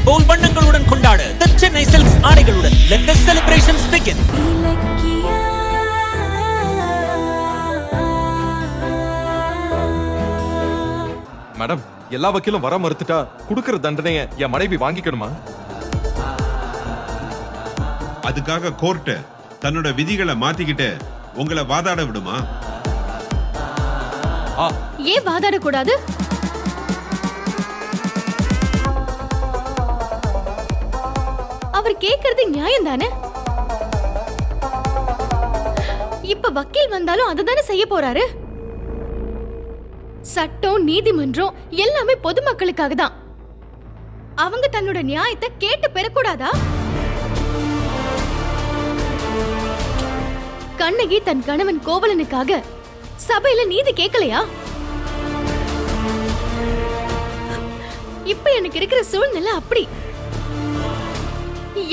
போல் வண்ணங்களுடன் கொண்டாடு The Chennai Silks ஆடைகளுடன். Let the celebrations begin. Madam, எல்லா வக்கீலும் வர மறுத்துட்டா குடுக்கிற தண்டனையை என் மனைவி வாங்கிக்கணுமா? அதுக்காக கோர்ட் தன்னோட விதிகளை மாத்திக்கிட்டு உங்களை வாதாட விடுமா? ஏன் வாதாட கூடாது? அவர் கேக்குறது நியாயம் தானே? இப்ப வக்கீல் வந்தாலும் அததானே செய்ய போறாரு. சட்டம், நீதிமன்றம் எல்லாமே பொதுமக்களுக்காக தான். அவங்க தன்னோட நியாயத்தை கேட்டு பெறக்கூடாதா? கண்ணகி தன் கணவன் கோவலனுக்காக சபையில நீதி கேட்கலையா? இப்ப எனக்கு இருக்கிற சூழ்நிலை அப்படி.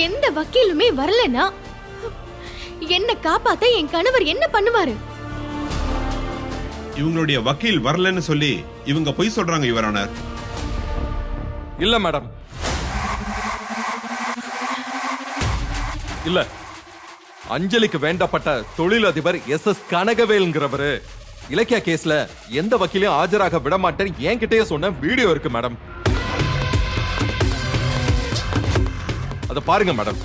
எந்த வக்கீலுமே வரலனா என்ன காப்பாத்த என் கணவர் என்ன பண்ணுவாரு? இவங்களுடைய வக்கீல் வரலன்னு சொல்லி இவங்க பொய் சொல்றாங்க யுவர் ஆனர். இல்ல மேடம், இல்ல. அஞ்சலிக்கு வேண்டப்பட்ட தொழிலதிபர் SS கனகவேல்ங்கிறவரு இலக்கிய கேஸ்ல எந்த வக்கீலையும் ஆஜராக விட மாட்டேன் என்கிட்டயே சொன்ன வீடியோ இருக்கு மேடம். அத பாருங்க மேடம்.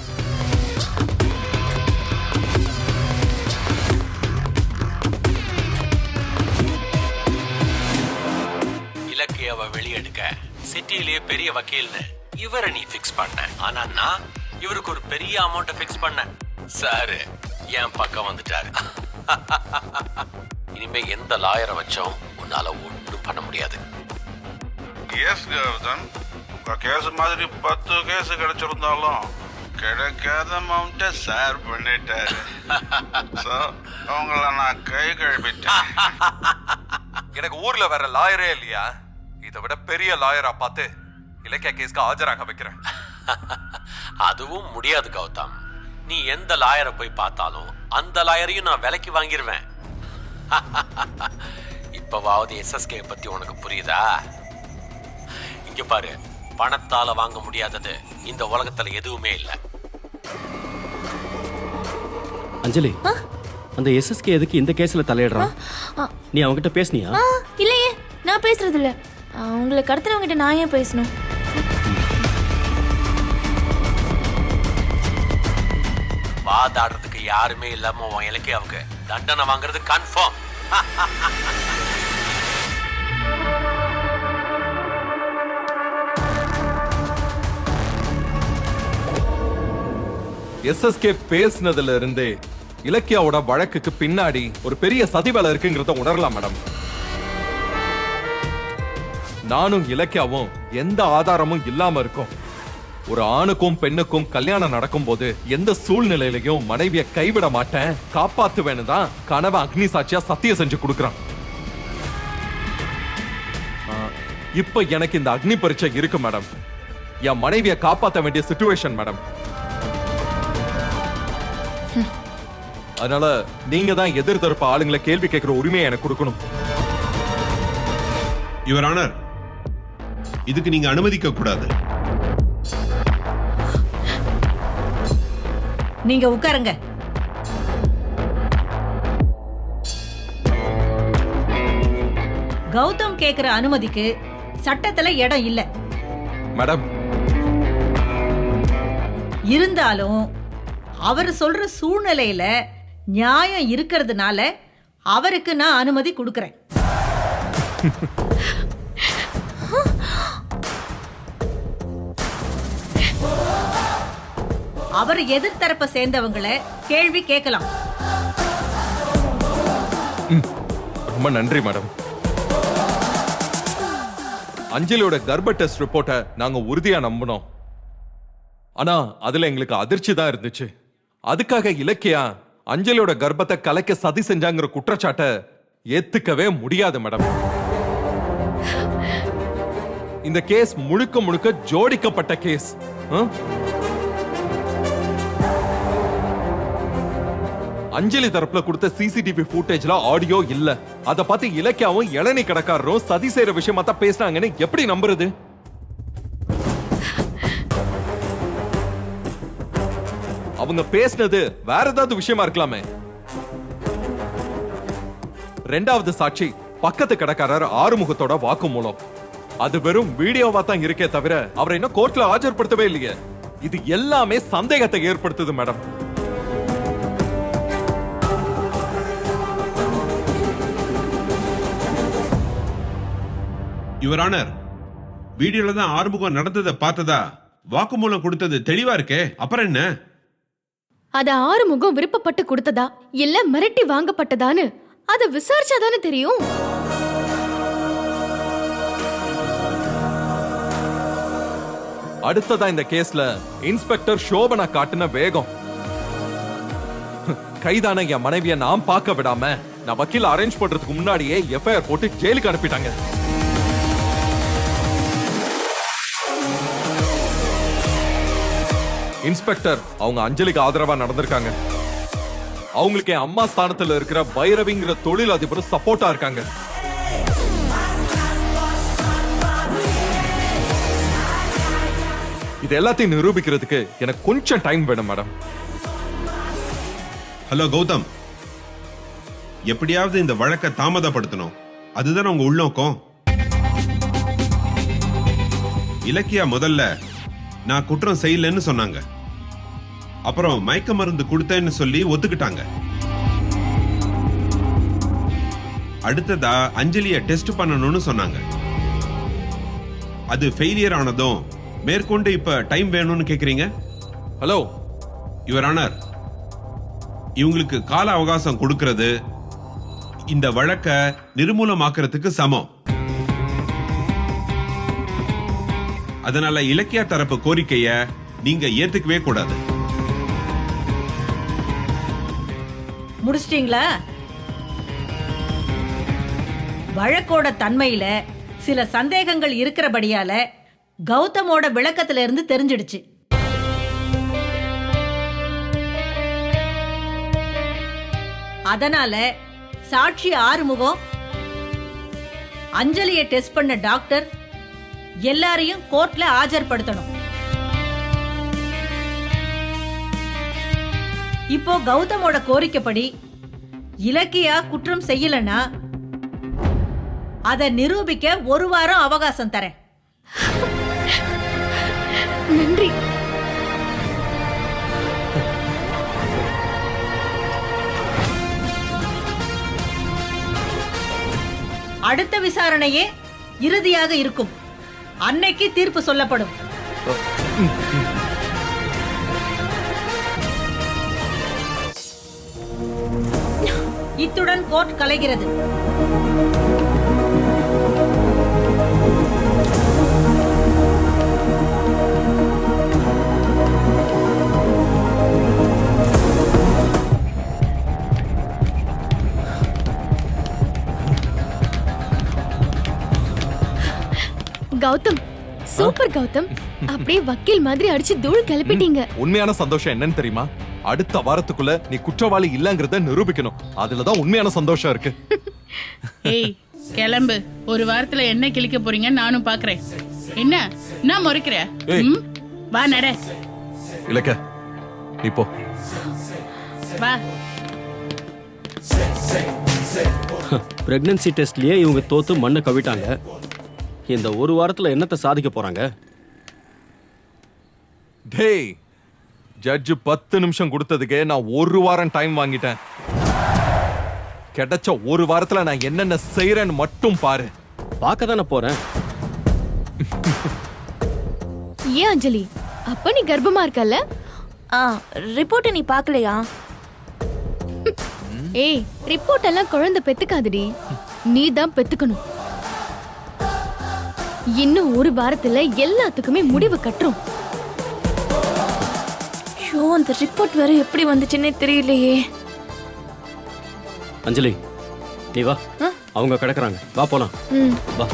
இலக்கியவை வெளியெடுக்க சிட்டிலேயே பெரிய வக்கீல்னு இவரை நீ பிக்ஸ் பண்ண. ஆனா நான் இவருக்கு ஒரு பெரிய அமௌண்ட் பிக்ஸ் பண்ண. சாரு என் பக்கம் வந்துட்டாரு. இனிமே எந்த லாயரை வச்சோம் உன்னால ஒன்றும் பண்ண முடியாது. எஸ் கௌதம், உங்க கேஸ் மாதிரி 10 கேஸ் கிடைச்சிருந்தாலும் கிடைக்காத அமௌண்ட்டை ஷேர் பண்ணிட்டாரு. அவங்கள நான் கை கழுவிட்டேன். எனக்கு ஊர்ல வேற லாயரே இல்லையா? இதை விட பெரிய லாயரா பார்த்து இலக்கிய கேஸ்க்கு ஆஜராக வைக்கிறேன். அதுவும் முடியாது கௌதம். நீ எந்த லாயரை போய் பார்த்தாலும் அந்த லாயரையும் நான் விலைக்கு வாங்கிருவேன். இப்பவாவது SSK பத்தி உனக்கு புரியுதா? இங்க பாரு, பணத்தால வாங்க முடியாதது இந்த உலகத்துல எதுவுமே இல்ல. அஞ்சலி, அந்த SSK எதுக்கு இந்த கேஸ்ல தலையிடுறான்? நீ அவங்கிட்ட பேசுனியா? இல்லையே, நான் பேசுறது இல்ல. உங்களை கடத்துறவங்கிட்ட நான் ஏன் பேசணும்? வாதாடுறதுக்கு யாருமே இல்லாம உன் இலக்கியாவுக்கு தண்டனை வாங்குறது கன்ஃபார்ம். SSK பேசினதுல இருந்தே இலக்கியாவோட வழக்குக்கு பின்னாடி ஒரு பெரிய சதி வேலை இருக்குங்கிறத உணரலாம் மேடம். நானும் இலக்கியாவும் எந்த ஆதாரமும் இல்லாம இருக்கோம். ஒரு ஆணுக்கும் பெண்ணுக்கும் கல்யாணம் நடக்கும் போது எந்த சூழ்நிலையிலையும் மனைவியை கைவிட மாட்டேன், காப்பாத்துவேன்னு தான் கனவை அக்னி சாட்சியா சத்தியம் செஞ்சு கொடுக்கறான். இப்ப எனக்கு இந்த அக்னி பரீட்சை இருக்கு மேடம். என் மனைவியை காப்பாற்ற வேண்டிய சிச்சுவேஷன் மேடம். அதனால நீங்க தான் எதிர்த்தரப்பு ஆளுங்களை கேள்வி கேட்கிற உரிமையை எனக்கு கொடுக்கணும். யுவர் ஆனர், இதுக்கு நீங்க அனுமதிக்க கூடாது. நீங்க உட்காருங்க. கௌதம் கேக்குற அனுமதிக்கு சட்டத்துல இடம் இல்ல மேடம். இருந்தாலும் அவர் சொல்ற சூழ்நிலையில நியாயம் இருக்கிறதுனால அவருக்கு நான் அனுமதி கொடுக்கறேன். அவர் எதிர்த்தரப்ப சேர்ந்தவங்களை கேள்வி கேட்கலாம். ரொம்ப நன்றி மேடம். அஞ்சலியோட கர்ப்ப டெஸ்ட் ரிப்போர்ட்டை நாங்க உறுதியா நம்பினோம். ஆனா அதுல எங்களுக்கு அதிர்ச்சி தான் இருந்துச்சு. அதுக்காக இலக்கியா அஞ்சலியோட கர்ப்பத்தை கலைக்க சதி செஞ்சாங்கிற குற்றச்சாட்டை ஏத்துக்கவே முடியாது மேடம். இந்த கேஸ் முழுக்க முழுக்க ஜோடிக்கப்பட்ட கேஸ். அஞ்சலி தரப்புல கொடுத்த CCTV ஃபுட்டேஜ்ல ஆடியோ இல்ல. அத பார்த்து இலக்கியாவும் இளநீ கடைக்காரரும் சதி செய்யற விஷயமா தான் பேசினாங்கன்னு எப்படி நம்புறது? அவங்க பேசினது வேற ஏதாவது விஷயமா இருக்கலாமே. ரெண்டாவது சாட்சி பக்கத்து கடைக்காரர் ஆறுமுகத்தோட வாக்குமூலம். அது வெறும் வீடியோவா தான் இருக்கே தவிர அவரை இன்னும் கோர்ட்ல ஆஜர்படுத்தவே இல்லையே. இது எல்லாமே சந்தேகத்தை ஏற்படுத்துது மேடம். யுவர் ஆனர், வீடியோல தான் ஆறுமுகம் நடந்ததை பார்த்ததா வாக்குமூலம் கொடுத்தது தெளிவா இருக்கே, அப்புறம் என்ன? அத ஆறுமுகம் விருப்பப்பட்டு கொடுத்ததா இல்ல மிரட்டி வாங்கப்பட்டதான்னு அத விசாரிச்சாதானே தெரியும். அடுத்ததா இந்த கேஸ்ல இன்ஸ்பெக்டர் சோபனா காட்டின வேகம். கைதான என் மனைவிய நான் பார்க்க விடாம நான் வக்கீல் அரேஞ்ச் பண்றதுக்கு முன்னாடியே எஃப்ஐஆர் போட்டு ஜெயிலுக்கு அனுப்பிட்டாங்க. இன்ஸ்பெக்டர் அவங்க அஞ்சலிக்கு ஆதரவா நடந்திருக்காங்க. அவங்களுக்கு என் அம்மா ஸ்தானத்துல இருக்கிற பைரவிங்கிற தொழில் அதிபர் சப்போர்ட்டா இருக்காங்க. இது எல்லாத்தையும் நிரூபிக்கிறதுக்கு எனக்கு கொஞ்சம் டைம் வேணும் மேடம். ஹலோ கௌதம், எப்படியாவது இந்த வழக்கை தாமதப்படுத்தணும், அதுதான் உங்க உள்நோக்கம். இலக்கியா முதல்ல நான் குற்றம் செய்யலன்னு சொன்னாங்க. அப்புறம் மயக்க மருந்து கொடுத்தேன்னு சொல்லி ஒத்துக்கிட்டாங்க. அடுத்ததா அஞ்சலிய டெஸ்ட் பண்ணணும்னு சொன்னாங்க. அது ஃபெயிலியர் ஆனதும் மேற்கொண்டு இப்ப டைம் வேணும்னு கேக்குறீங்க. ஹலோ யுவர் ஆனர், இவங்களுக்கு கால அவகாசம் கொடுக்கிறது இந்த வழக்கை நிர்மூலமாக்குறதுக்கு சமம். அதனால இலக்கியா தரப்பு கோரிக்கைய நீங்க ஏத்துக்கவே கூடாது. முடிச்சிட்டீங்களா? வழக்கோட தன்மையில சில சந்தேகங்கள் இருக்கிறபடியால கௌதமோட விளக்கத்துல இருந்து தெரிஞ்சிடுச்சு. அதனால சாட்சி ஆறுமுகம், அஞ்சலியை டெஸ்ட் பண்ண டாக்டர் எல்லாரையும் கோர்ட்ல ஆஜர்படுத்தணும். இப்போ கௌதமோட கோரிக்கைப்படி இலக்கியா குற்றம் செய்யலனா அதை நிரூபிக்க 1 வாரம் அவகாசம் தரேன். நன்றி. அடுத்த விசாரணையே இறுதியாக இருக்கும். அன்னைக்கு தீர்ப்பு சொல்லப்படும். இத்துடன் கோர்ட் கலைகிறது. கௌதம், சூப்பர் கௌதம். அப்படியே வக்கீல் மாதிரி அடிச்சு தூள் கிளப்பிட்டீங்க. உண்மையான சந்தோஷம் என்னன்னு தெரியுமா? அடுத்த வாரத்துக்குள்ள நீ குற்றவாளி இல்லங்கறத நிரூபிக்கணும். அதுலதான் உண்மையான சந்தோஷம் இருக்கு. ஏய் கிளம்பு. 1 வாரத்துல என்ன கிழிக்க போறீங்க நானும் பாக்குறேன். என்ன முறைக்கிற? வா நட. இலக்க நீ போ. வா. பிரெக்னன்சி டெஸ்ட்லயே இவங்க தோத்து மண்ணை கவிட்டாங்க. இந்த 1 வாரத்துல என்னத்தை சாதிக்க போறாங்க? டேய், ஜட்ஜ் 10 நிமிஷம் கொடுத்ததுக்கே நான் 1 வாரம் டைம் வாங்கிட்டேன். கிடைச்ச 1 வாரத்துல நான் என்னென்ன செய்யறேன்னு மட்டும் பாரு. பார்க்க தானே போறேன். ஏன் அஞ்சலி, அப்ப நீ கர்ப்பமா இருக்கல்ல? ரிப்போர்ட் நீ பார்க்கலையா? ஏய், ரிப்போர்ட் எல்லாம் குழந்தை பெத்துக்காதடி, நீ தான் பெத்துக்கணும். இன்னும் 1 வாரத்துல எல்லாத்துக்குமே முடிவு கட்டுறோம். ஷோ, அந்த ரிப்போர்ட் வேற எப்படி வந்துச்சுன்னே தெரியலையே. அஞ்சலி நீ வா, அவங்க கிடக்குறாங்க. வா போலாம். வா.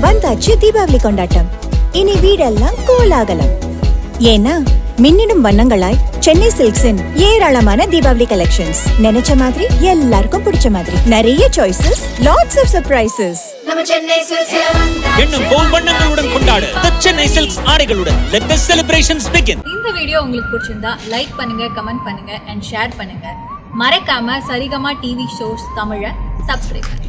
வந்தாச்சு தீபாவளி கொண்டாட்டம். இனி வீடெல்லாம் கோலாகலம். ஏன்னா மின்னிடும் வண்ணங்களாய் சென்னை சில்க்ஸின் ஏராளமான தீபாவளி கலெக்ஷன்ஸ். நினைச்ச மாதிரி எல்லாருக்கும் பிடிச்ச மாதிரி நிறைய சாய்ஸஸ், லாட்ஸ் ஆஃப் சர்ப்ரைசஸ். எண்ணம் போல் வண்ணங்களுடன் கொண்டாடு The Chennai Silks ஆடைகளுடன் let the celebrations begin. இந்த வீடியோ உங்களுக்கு பிடிச்சிருந்தா லைக் பண்ணுங்க, கமெண்ட் பண்ணுங்க அண்ட் ஷேர் பண்ணுங்க. மறக்காம சரிகமா டிவி ஷோஸ் தமிழை சப்ஸ்கிரைப் பண்ணுங்க.